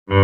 Isang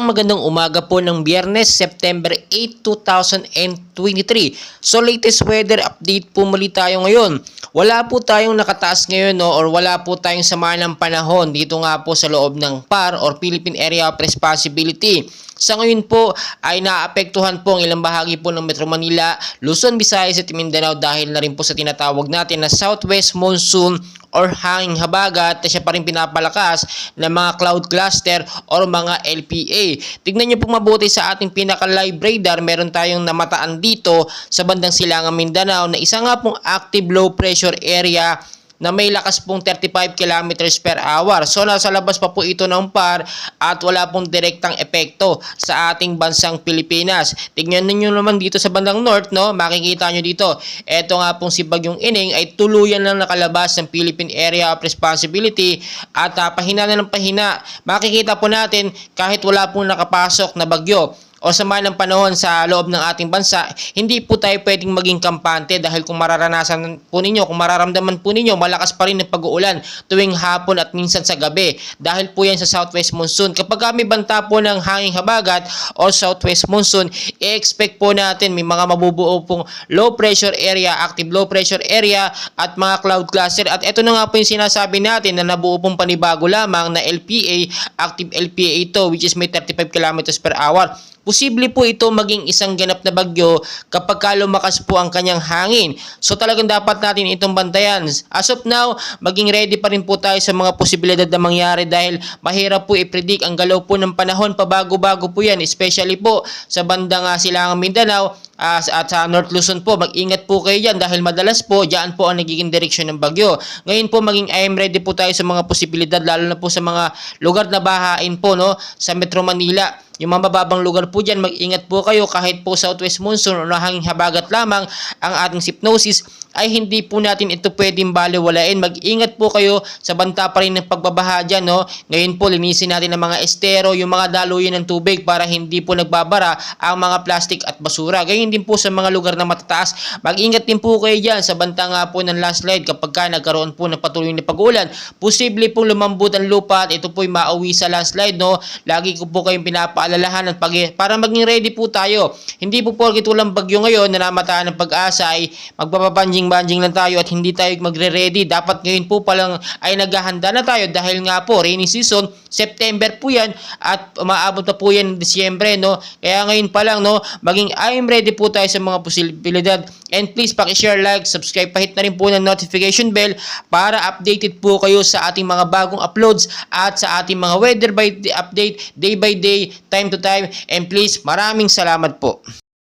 magandang umaga po ng Biyernes, September 8, 2023. So latest weather update po muli tayo ngayon. Wala po tayong nakataas ngayon or wala po tayong sama ng panahon dito nga po sa loob ng PAR or Philippine Area of Responsibility. Sa ngayon po ay naapektuhan po ang ilang bahagi po ng Metro Manila, Luzon, Visayas at Mindanao dahil na rin po sa tinatawag natin na Southwest Monsoon or hanging habagat na siya pa rin pinapalakas ng mga cloud cluster or mga LPA. Tignan nyo po mabuti sa ating pinaka-live radar, meron tayong namataan dito sa bandang Silangang Mindanao na isa nga pong active low pressure area na may lakas pong 35 kilometers per hour. So nasa labas pa po ito ng PAR at wala pong direktang epekto sa ating bansang Pilipinas. Tingnan niyo naman dito sa bandang north, no? Makikita nyo dito. Ito nga pong si Bagyong Ining ay tuluyan lang nakalabas ng Philippine Area of Responsibility at pahina na ng pahina. Makikita po natin kahit wala pong nakapasok na bagyo o sama ng panahon sa loob ng ating bansa, hindi po tayo pwedeng maging kampante dahil kung mararanasan po ninyo, kung mararamdaman po ninyo, malakas pa rin ang pag-uulan tuwing hapon at minsan sa gabi dahil po yan sa Southwest Monsoon. Kapag may banta po ng hanging habagat o Southwest Monsoon, i-expect po natin may mga mabubuo pong low pressure area, active low pressure area at mga cloud cluster. At ito na nga po yung sinasabi natin na nabuo pong panibago lamang na LPA, active LPA ito which is may 35 kilometers per hour. Posible po ito maging isang ganap na bagyo kapag lumakas po ang kanyang hangin. So talagang dapat natin itong bantayan. As of now, maging ready pa rin po tayo sa mga posibilidad na mangyari dahil mahirap po i-predict ang galaw po ng panahon. Pabago-bago po yan, especially po sa bandang Silangang Mindanao at sa North Luzon po. Mag-ingat po kayo dyan dahil madalas po dyan po ang nagiging direksyon ng bagyo. Ngayon po maging I am ready po tayo sa mga posibilidad lalo na po sa mga lugar na bahain po, no, sa Metro Manila. Yung mga mababang lugar po dyan, mag-ingat po kayo kahit po Southwest Monsoon o hanging habagat lamang ang ating hypnosis ay hindi po natin ito pwedeng baliwalain. Mag-ingat po kayo sa banta pa rin ng pagbabaha dyan, no? Ngayon po, linisin natin ang mga estero, yung mga daluyan ng tubig para hindi po nagbabara ang mga plastic at basura. Ganyan din po sa mga lugar na matataas. Mag-ingat din po kayo dyan sa banta nga po ng landslide kapag ka nagkaroon po ng patuloy na pag-ulan. Posible pong lumambot ang lupa at ito po'y mauwi sa landslide, no? Lagi ko po kayong pinapaalalahanan para maging ready po tayo. Hindi po porkit walang bagyo ngayon na namataan ng pag-asa ay magpapabanjing-banjing lang tayo at hindi tayo magre-ready. Dapat ngayon po palang ay naghahanda na tayo dahil nga po rainy season, September po yan at umaabot pa po yan Disyembre, no? Kaya ngayon pa lang, no, maging I am ready po tayo sa mga posibilidad. And please paki-share, like, subscribe, pahit na rin po ng notification bell para updated po kayo sa ating mga bagong uploads at sa ating mga weather by update day by day, time to time. And please, maraming salamat po.